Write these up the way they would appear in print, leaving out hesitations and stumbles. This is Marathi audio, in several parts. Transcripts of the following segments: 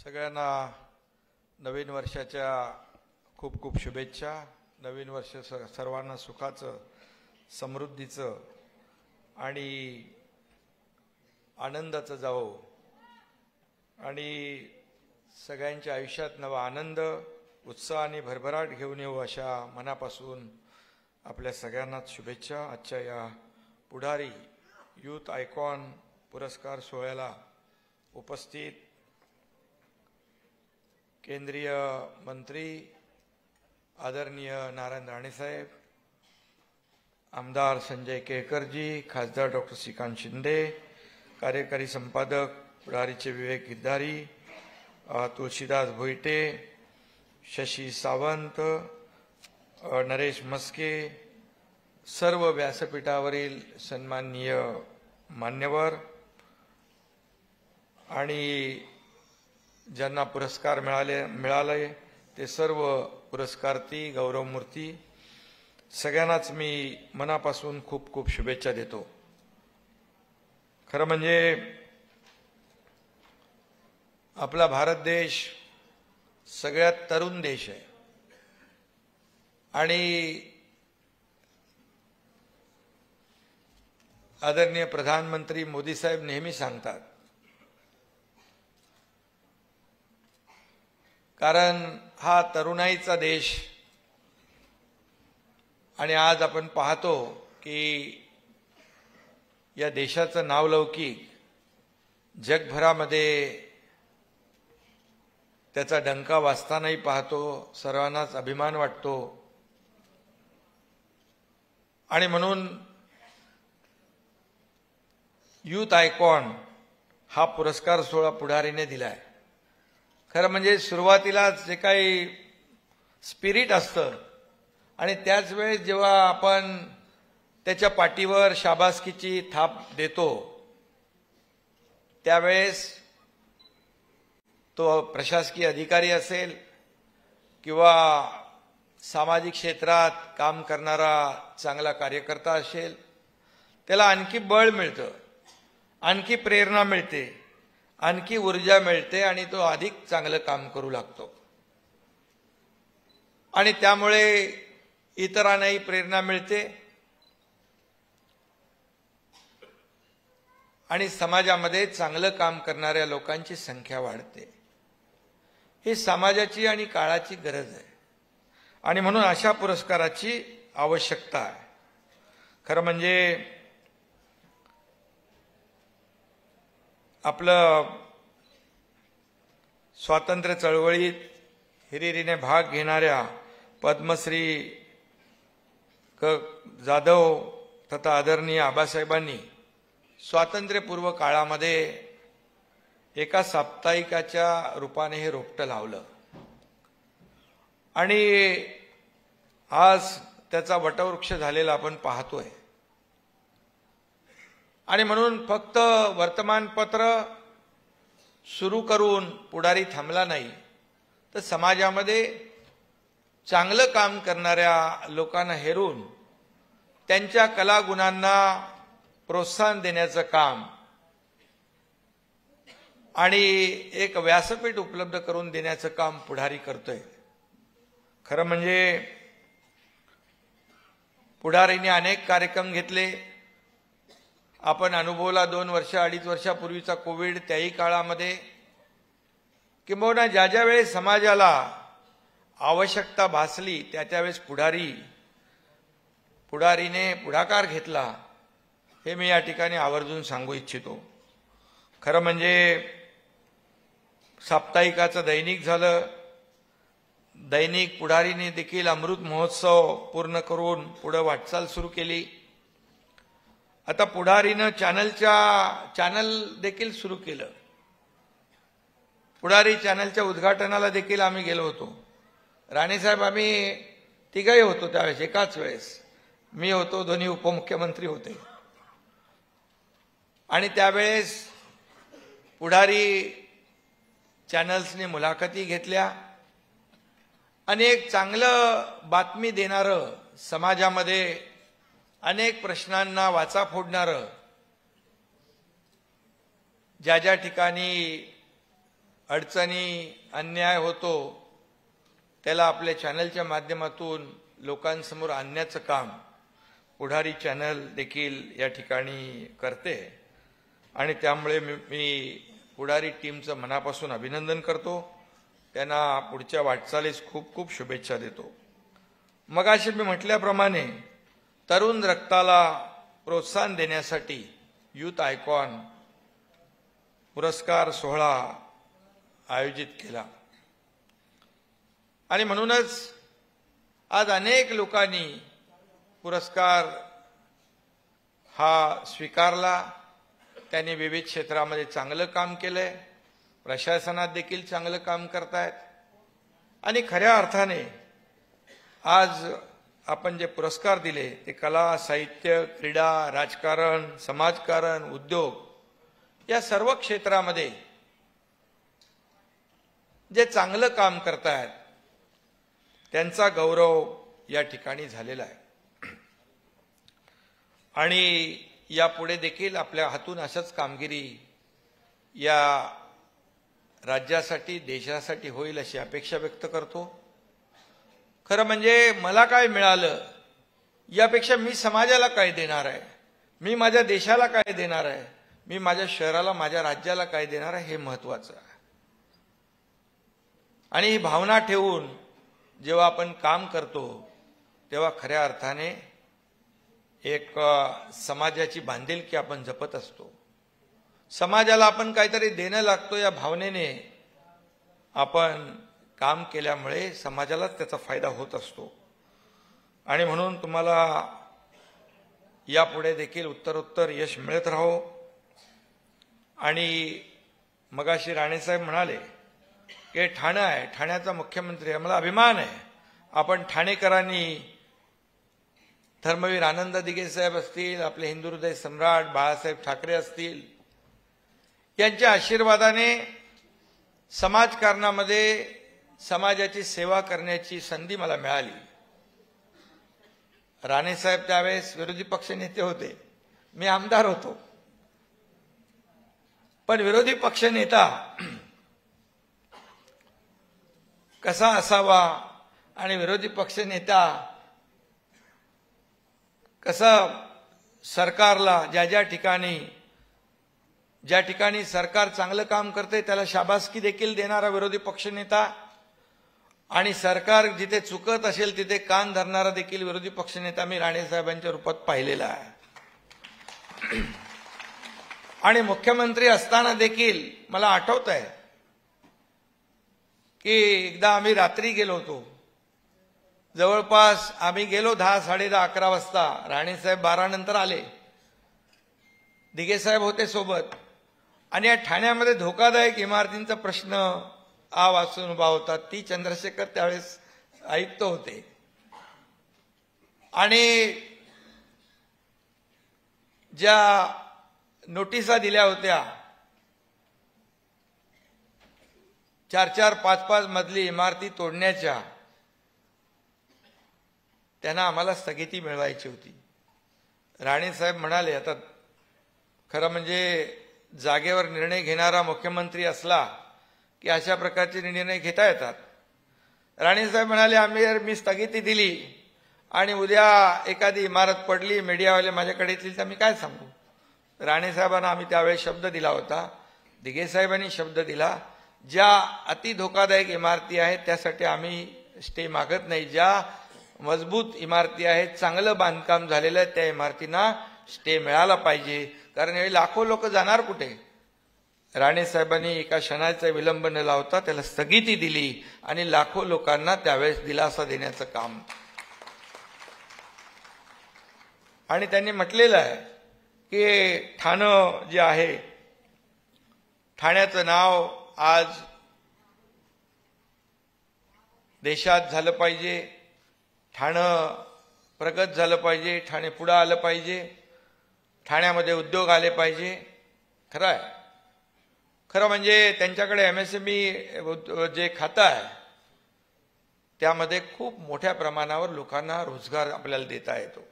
सगळ्यांना नवीन वर्षाच्या खूप खूप शुभेच्छा। नवीन वर्ष सर्वांना सुखाचं, समृद्धीचं आणि आनंदाचं जावो आणि सगळ्यांच्या आयुष्यात नवा आनंद, उत्साह आणि भरभराट घेऊन येऊ अशा मनापासून आपल्या सगळ्यांना शुभेच्छा। आजच्या या पुढारी यूथ आयकॉन पुरस्कार सोहळ्याला उपस्थित केंद्रीय मंत्री आदरणीय नारायण राणे साहेब, आमदार संजय केळकरजी, खासदार डॉक्टर श्रीकांत शिंदे, कार्यकारी संपादक पुढारीचे विवेक गिरधारी, तुळशीदास भोईटे, शशी सावंत, नरेश मस्के, सर्व व्यासपीठावरील सन्माननीय मान्यवर आणि ज्यांना पुरस्कार मिळाले ते सर्व पुरस्कार्थी, गौरवमूर्ती सगळ्यांनाच मी मनापासून खूप खूप शुभेच्छा देतो। खरं म्हणजे आपला भारत देश सगळ्यात तरुण देश आहे आणि आदरणीय प्रधानमंत्री मोदी साहेब नेहमी सांगतात, कारण हा तरुणाईचा देश आणि आज आपण पाहतो की या देशाचं नावलौकिक जगभरामध्ये त्याचा डंका वाजतानाही पाहतो, सर्वांनाच अभिमान वाटतो आणि म्हणून यूथ आयकॉन हा पुरस्कार सोहळा पुढारीने दिलाय। खरं म्हणजे सुरुवातीलाच जे काही स्पिरिट असतं आणि त्याच वेळेस जेव्हा आपण त्याच्या पाठीवर शाबासकीची थाप देतो त्यावेळेस तो प्रशासकीय अधिकारी असेल किंवा सामाजिक क्षेत्रात काम करणारा चांगला कार्यकर्ता असेल, त्याला आणखी बळ मिळतं, आणखी प्रेरणा मिळते, आणखी ऊर्जा मिळते आणि तो अधिक चांगलं काम करू लागतो आणि त्यामुळे इतरांनाही प्रेरणा मिळते आणि समाजामध्ये चांगलं काम करणाऱ्या लोकांची संख्या वाढते। ही समाजाची आणि काळाची गरज आहे आणि म्हणून अशा पुरस्काराची आवश्यकता आहे। खरं म्हणजे आपलं स्वातंत्र्य चळवळीत हिरिरीने भाग घेणाऱ्या पद्मश्री जाधव तथा आदरणीय आबासाहेबांनी स्वातंत्र्यपूर्व काळामध्ये एका साप्ताहिकाच्या रूपाने हे रोपटं लावलं आणि आज त्याचा वटवृक्ष झालेला आपण पाहतोय आणि म्हणून फक्त वर्तमानपत्र सुरू करून पुढारी थांबला नाही, तर समाजामध्ये चांगलं काम करणाऱ्या लोकांना हेरून त्यांच्या कलागुणांना प्रोत्साहन देण्याचं काम आणि एक व्यासपीठ उपलब्ध करून देण्याचं काम पुढारी करतोय। खरं म्हणजे पुढारीने अनेक कार्यक्रम घेतले, आपण अनुभवला 2 वर्ष 2.5 वर्षापूर्वीचा कोविड, त्याही काळामध्ये किंबहुना ज्या ज्या वेळेस समाजाला आवश्यकता भासली त्यावेळेस पुढारीने पुढाकार घेतला, हे मी या ठिकाणी आवर्जून सांगू इच्छितो। खरं म्हणजे साप्ताहिकाचं दैनिक झालं, दैनिक पुढारीने देखील अमृत महोत्सव पूर्ण करून पुढे वाटचाल सुरू केली। आता पुढारीनं चॅनल देखील सुरू केलं। पुढारी चॅनलच्या उद्घाटनाला देखील आम्ही गेलो होतो। राणेसाहेब आम्ही तिघही होतो त्यावेळेस, एकाच वेळेस मी होतो, दोन्ही उपमुख्यमंत्री होते आणि त्यावेळेस पुढारी चॅनल्सने मुलाखती घेतल्या आणि एक चांगलं बातमी देणारं, समाजामध्ये अनेक प्रश्नांना वाचा फोडणारं, ज्या ज्या ठिकाणी अडचणी अन्याय होतो त्याला आपल्या चॅनलच्या माध्यमातून लोकांसमोर आणण्याचं काम पुढारी चॅनल देखील या ठिकाणी करते आणि त्यामुळे मी पुढारी टीमचं मनापासून अभिनंदन करतो. त्यांना पुढच्या वाटचालीस खूप खूप शुभेच्छा देतो. मगाशी मी म्हटल्याप्रमाणे तरुण रक्ताला प्रोत्साहन देण्यासाठी यूथ आयकॉन पुरस्कार सोहळा आयोजित केला आणि म्हणूनच आज अनेक लोकांनी पुरस्कार हा स्वीकारला. त्यांनी विविध क्षेत्रामध्ये चांगलं काम केलंय, प्रशासनात देखील चांगलं काम करतायत आणि खऱ्या अर्थाने आज आपण जे पुरस्कार दिले ते कला, साहित्य, क्रीडा, राजकारण, समाजकारण, उद्योग या सर्व क्षेत्रामध्ये जे चांगलं काम करतायत त्यांचा गौरव या ठिकाणी झालेला आहे आणि यापुढे देखील आपल्या हातून असंच कामगिरी या राज्यासाठी, देशासाठी होईल अशी अपेक्षा व्यक्त करतो. खरं म्हणजे मला काय मिळालं यापेक्षा मी समाजाला काय देणार आहे, मी माझ्या देशाला काय देणार आहे, मी माझ्या शहराला, माझ्या राज्याला काय देणार आहे हे महत्वाचं आहे. आणि ही भावना ठेवून जेव्हा आपण काम करतो तेव्हा खऱ्या अर्थाने एक समाजाची बांधिलकी आपण जपत असतो. समाजाला आपण काहीतरी देणं लागतो या भावनेने आपण काम केल्यामुळे समाजालाच त्याचा फायदा होत असतो आणि म्हणून तुम्हाला यापुढे देखील उत्तरोत्तर यश मिळत राहो. आणि मगाशी राणेसाहेब म्हणाले की ठाणे आहे, ठाण्याचा मुख्यमंत्री आहे, मला अभिमान आहे. आपण ठाणेकरांनी धर्मवीर आनंद दिघे साहेब असतील, आपले हिंदू हृदय सम्राट बाळासाहेब ठाकरे असतील, यांच्या आशीर्वादाने समाजकारणामध्ये समाजाची सेवा करण्याची संधी मला मिळाली. राणेसाहेब त्यावेळेस विरोधी पक्ष नेते होते, मी आमदार होतो. पण विरोधी पक्ष नेता कसा असावा आणि विरोधी पक्ष नेता कसं सरकारला ज्या ठिकाणी सरकार चांगलं काम करते त्याला शाबासकी देखील देणारा विरोधी पक्षनेता आणि सरकार जिथे चुकत असेल तिथे कान धरणारा देखील विरोधी पक्षनेता मी राणेसाहेबांच्या रूपात पाहिलेला आहे. आणि मुख्यमंत्री असताना देखील मला आठवत आहे की एकदा आम्ही रात्री गेलो होतो, जवळपास आम्ही गेलो 10, 10:30, 11 वाजता. राणेसाहेब 12 नंतर आले, दिघे साहेब होते सोबत आणि या ठाण्यामध्ये धोकादायक इमारतींचा प्रश्न वाचून उभा होता. ती चंद्रशेखर त्यावेळेस आयुक्त होते आणि ज्या नोटिसा दिल्या होत्या 4-4, 5-5 मजली इमारती तोडण्याच्या, त्यांना आम्हाला स्थगिती मिळवायची होती. राणेसाहेब म्हणाले, आता खरं म्हणजे जागेवर निर्णय घेणारा मुख्यमंत्री असला की अशा प्रकारचे निर्णय घेता येतात. राणेसाहेब म्हणाले, मी स्थगिती दिली आणि उद्या एखादी इमारत पडली, मीडियावाले माझ्याकडे येतील तर मी काय सांगू. राणेसाहेबांना आम्ही त्यावेळेस शब्द दिला होता, दिघे साहेबांनी शब्द दिला, ज्या अति धोकादायक इमारती आहेत त्यासाठी आम्ही स्टे मागत नाही. ज्या मजबूत इमारती आहेत, चांगलं बांधकाम झालेलं आहे, त्या इमारतींना स्टे मिळाला पाहिजे. कारण यावेळी लाखो लोक जाणार कुठे. राणेसाहेबांनी एका क्षणाचा विलंब न लावता त्याला स्थगिती दिली आणि लाखो लोकांना त्यावेळेस दिलासा देण्याचं काम. आणि त्यांनी म्हटलेलं आहे की ठाणं जे आहे, ठाण्याचं नाव आज देशात झालं पाहिजे, ठाणं प्रगत झालं पाहिजे, ठाणे पुढे आलं पाहिजे, ठाण्यामध्ये उद्योग आले पाहिजे. खरं आहे. खरं म्हणजे त्यांच्याकडे MSME जे खातं आहे त्यामध्ये खूप मोठ्या प्रमाणावर लोकांना रोजगार आपल्याला देता येतो.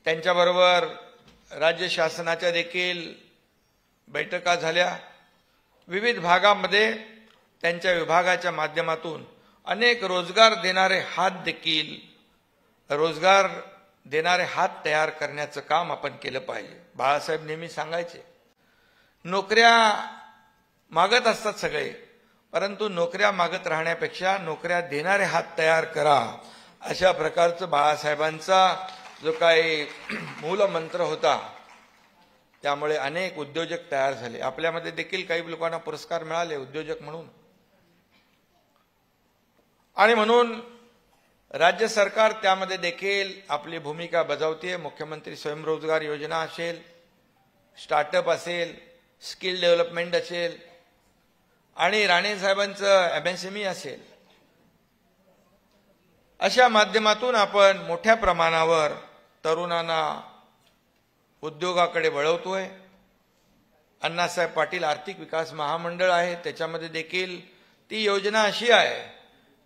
त्यांच्याबरोबर राज्य शासनाच्या देखील बैठका झाल्या. विविध भागामध्ये त्यांच्या विभागाच्या माध्यमातून अनेक रोजगार देणारे हात तयार करण्याचं काम आपण केलं पाहिजे. बाळासाहेब नेहमी सांगायचे, नोकऱ्या मागत असतात सगळे, परंतु नोकऱ्या मागत राहण्यापेक्षा नोकऱ्या देणारे हात तयार करा. अशा प्रकारचं बाळासाहेबांचा जो काही मूलमंत्र होता, त्यामुळे अनेक उद्योजक तयार झाले. आपल्यामध्ये देखील काही लोकांना पुरस्कार मिळाले उद्योजक म्हणून. आणि म्हणून राज्य सरकार त्यामध्ये देखील आपली भूमिका बजावते. मुख्यमंत्री स्वयंरोजगार योजना असेल, स्टार्टअप असेल, स्किल डेव्हलपमेंट असेल आणि राणे साहेबांचं MSME असेल, अशा माध्यमातून आपण मोठ्या प्रमाणावर तरुणांना उद्योगाकडे वळवतोय. अण्णासाहेब पाटील आर्थिक विकास महामंडळ आहे, त्याच्यामध्ये देखील ती योजना अशी आहे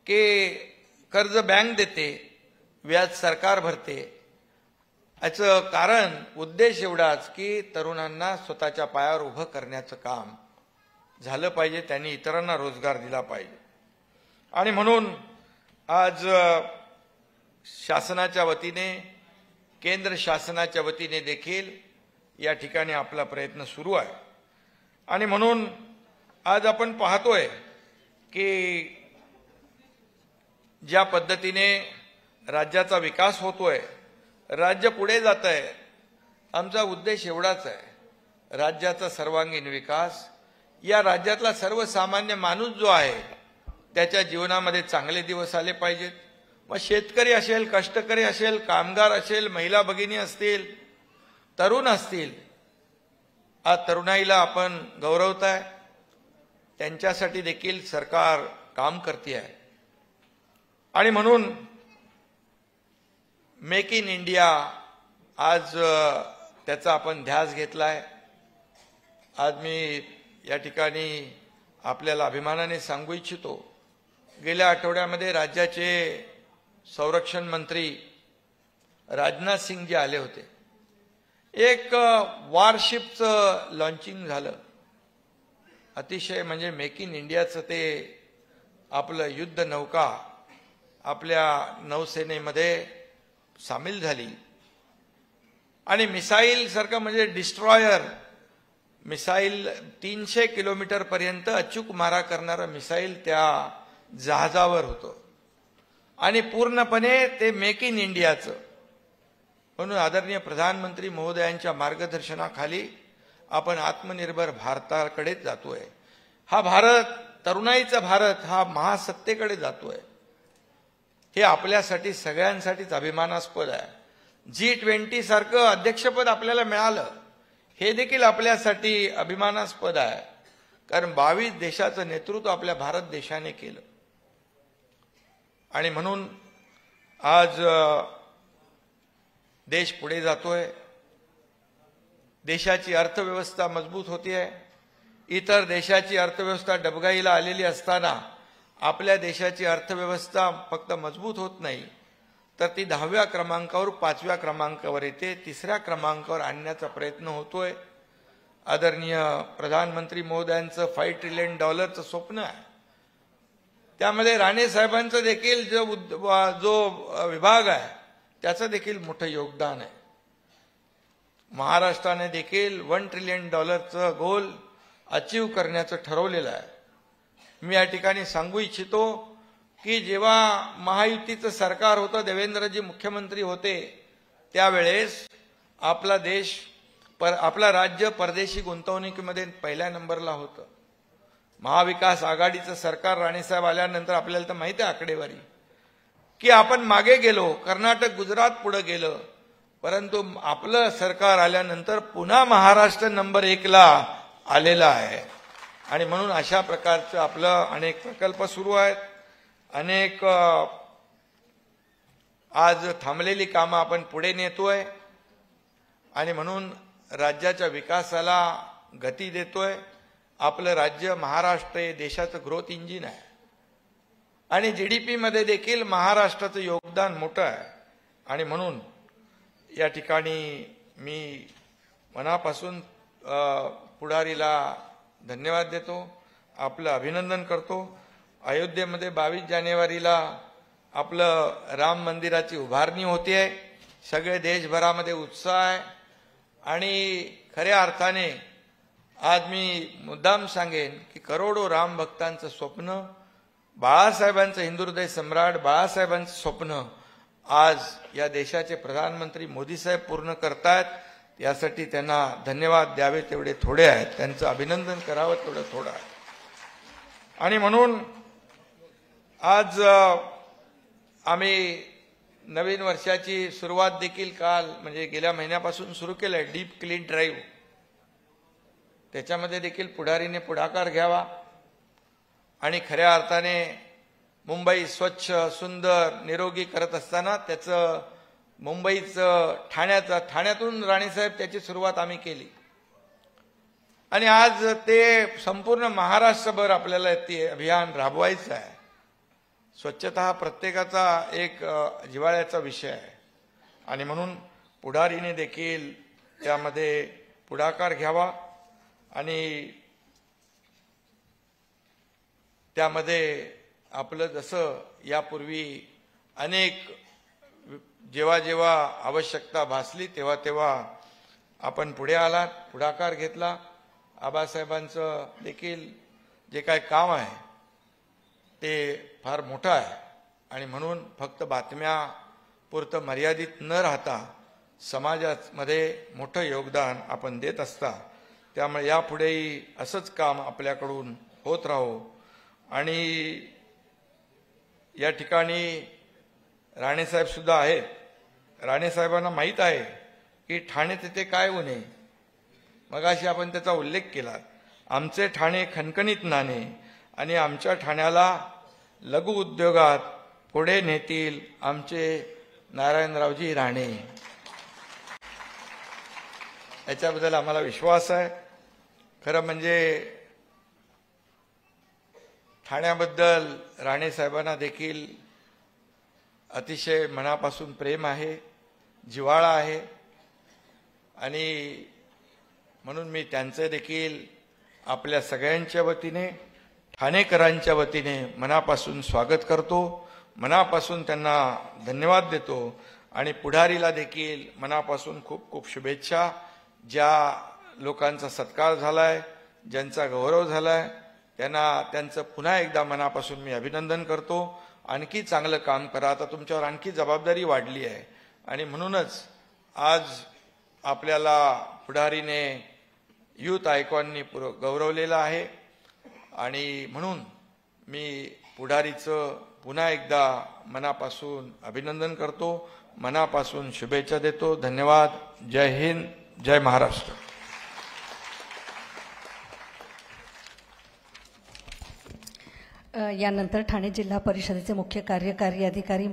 की कर्ज बँक देते, व्याज सरकार भरते. याचं कारण उद्देश एवढाच की तरुणांना स्वतःच्या पायावर उभं करण्याचं काम झालं पाहिजे, त्यांनी इतरांना रोजगार दिला पाहिजे. आणि म्हणून आज शासनाच्या वतीने, केंद्र शासनाच्या वतीने देखील या ठिकाणी आपला प्रयत्न सुरू आहे. आणि म्हणून आज आपण पाहतोय की ज्या पद्धतीने राज्याचा विकास होतोय, राज्य पुढे जात आहे, आमचा उद्देश एवढाच आहे, राज्याचा सर्वांगीण विकास. या राज्यातला सर्वसामान्य माणूस जो आहे त्याच्या जीवनामध्ये चांगले दिवस आले पाहिजेत. मग शेतकरी असेल, कष्टकरी असेल, कामगार असेल, महिला भगिनी असतील, तरुण असतील, आज तरुणाईला आपण गौरवताय, त्यांच्यासाठी देखील सरकार काम करते आहे. आणि म्हणून मेक इन इंडिया आज त्याचा आपण ध्यास घेतलाय. आज मी या ठिकाणी आपल्याला अभिमानाने सांगू इच्छितो, गेल्या आठवड्यामध्ये राज्याचे संरक्षण मंत्री राजनाथ सिंग जे आले होते, एक वॉरशिपचं लॉन्चिंग झालं. अतिशय म्हणजे मेक इन इंडियाचं ते आपलं युद्ध नौका आपल्या नौसेनेमध्ये सामील झाली. आणि मिसाईल सारखं म्हणजे डिस्ट्रॉयर मिसाईल 300 किलोमीटर पर्यंत अचूक मारा करणारं मिसाईल त्या जहाजावर होतं. आणि पूर्णपणे ते मेक इन इंडियाचं. म्हणून आदरणीय प्रधानमंत्री महोदयांच्या मार्गदर्शनाखाली आपण आत्मनिर्भर भारताकडेच जातोय. हा भारत, तरुणाईचा भारत, हा महासत्तेकडे जातोय. हे आपल्यासाठी सगळ्यांसाठीच अभिमानास्पद आहे. G20 सारखं अध्यक्षपद आपल्याला मिळालं, हे देखील आपल्यासाठी अभिमानास्पद आहे. कारण 22 देशाचं नेतृत्व आपल्या भारत देशाने केलं. आणि म्हणून आज देश पुढे जातोय, देशाची अर्थव्यवस्था मजबूत होतीये. इतर देशाची अर्थव्यवस्था डबघाईला आलेली असताना आपल्या देशाची अर्थव्यवस्था फक्त मजबूत होत नाही, तर ती 10व्या क्रमांकावर 5व्या क्रमांकावर येते, 3ऱ्या क्रमांकावर आणण्याचा प्रयत्न होतोय. आदरणीय प्रधानमंत्री महोदयांचं $5 ट्रिलियन स्वप्न आहे. त्यामध्ये राणे साहेबांचं देखील जो विभाग आहे त्याचं देखील मोठं योगदान आहे. महाराष्ट्राने देखील $1 ट्रिलियन गोल अचीव करण्याचं ठरवलेलं आहे. मी या ठिकाणी सांगू इच्छितो की जेव्हा महायुतीचं सरकार होतं, देवेंद्रजी मुख्यमंत्री होते, त्यावेळेस आपला राज्य परदेशी गुंतवणुकीमध्ये पहिल्या नंबरला होतं. महाविकास आघाडीचं सरकार राणेसाहेब आल्यानंतर आपल्याला तर माहिती आहे आकडेवारी, की आपण मागे गेलो, कर्नाटक गुजरात पुढे गेलं, परंतु आपलं सरकार आल्यानंतर पुन्हा महाराष्ट्र नंबर 1ला आलेला आहे. आणि म्हणून अशा प्रकारचं आपलं अनेक प्रकल्प सुरू आहेत. अनेक आज थांबलेली कामं आपण पुढे नेतोय आणि म्हणून राज्याच्या विकासाला गती देतोय. आपलं राज्य महाराष्ट्र हे देशाचं ग्रोथ इंजिन आहे आणि GDP मध्ये देखील महाराष्ट्राचं योगदान मोठं आहे. आणि म्हणून या ठिकाणी मी मनापासून पुढारीला धन्यवाद देतो, आपलं अभिनंदन करतो. अयोध्येमध्ये 22 जानेवारीला आपलं राम मंदिराची उभारणी होते आहे. सगळे देशभरामध्ये उत्साह आहे आणि खऱ्या अर्थाने आज मी मुद्दाम सांगेन की करोडो राम भक्तांचं स्वप्न, बाळासाहेबांचं हिंदुहृदय सम्राट बाळासाहेबांचं स्वप्न आज या देशाचे प्रधानमंत्री मोदी साहेब पूर्ण करतायत. यासाठी त्यांना धन्यवाद द्यावे तेवढे थोडे आहेत, त्यांचं अभिनंदन करावं तेवढं थोडं आहे. आणि म्हणून आज आम्ही नवीन वर्षाची सुरुवात देखील काल म्हणजे गेल्या महिन्यापासून सुरू केलं आहे, डीप क्लीन ड्राईव्ह. त्याच्यामध्ये देखील पुढारीने पुढाकार घ्यावा आणि खऱ्या अर्थाने मुंबई स्वच्छ सुंदर निरोगी करत असताना त्याचं मुंबईचं ठाण्यातून राणेसाहेब त्याची सुरुवात आम्ही केली आणि आज ते संपूर्ण महाराष्ट्रभर आपल्याला ते अभियान राबवायचं आहे. स्वच्छता हा प्रत्येकाचा एक जिव्हाळ्याचा विषय आहे आणि म्हणून पुढारीने देखील त्यामध्ये पुढाकार घ्यावा आणि त्यामध्ये आपलं जसं यापूर्वी अनेक जेव्हा जेव्हा आवश्यकता भासली तेव्हा तेव्हा आपण पुढे आलात, पुढाकार घेतला. आबासाहेबांचं देखील जे काय काम आहे ते फार मोठं आहे आणि म्हणून फक्त बातम्या पुरतं मर्यादित न राहता समाजामध्ये मोठं योगदान आपण देत असता. त्यामुळे यापुढेही असंच काम आपल्याकडून होत राहो. आणि या ठिकाणी राणेसाहेब सुद्धा आहेत. राणेसाहेबांना माहीत आहे की ठाणे तिथे काय होणे. मगाशी आपण त्याचा उल्लेख केला. आमचे ठाणे खणखणीत नाणे आणि आमच्या ठाण्याला लघु उद्योगात पुढे नेतील आमचे नारायणरावजी राणे. याच्याबद्दल आम्हाला विश्वास आहे. खरं म्हणजे ठाण्याबद्दल राणेसाहेबांना देखील अतिशय मनापासून प्रेम आहे, जिव्हाळा आहे आणि म्हणून मी त्यांचे देखील आपल्या सगळ्यांच्या वतीने ठाणेकरांच्या वतीने मनापासून स्वागत करतो, मनापासून त्यांना धन्यवाद देतो आणि पुढारीला देखील मनापासून खूप खूप शुभेच्छा. ज्या लोकांचा सत्कार झालाय, ज्यांचा गौरव झालाय त्यांचं पुन्हा एकदा मनापासून मी अभिनंदन करतो. आणखी चांगलं काम करा. आता तुमच्यावर आणखी जबाबदारी वाढली आहे आणि म्हणूनच आज आपल्याला पुढारीने यूथ आयकॉननी गौरवलेलं आहे आणि म्हणून मी पुढारीचं पुन्हा एकदा मनापासून अभिनंदन करतो, मनापासून शुभेच्छा देतो. धन्यवाद. जय हिंद, जय महाराष्ट्र. यानंतर ठाणे जिल्हा परिषदेचे मुख्य कार्यकारी अधिकारी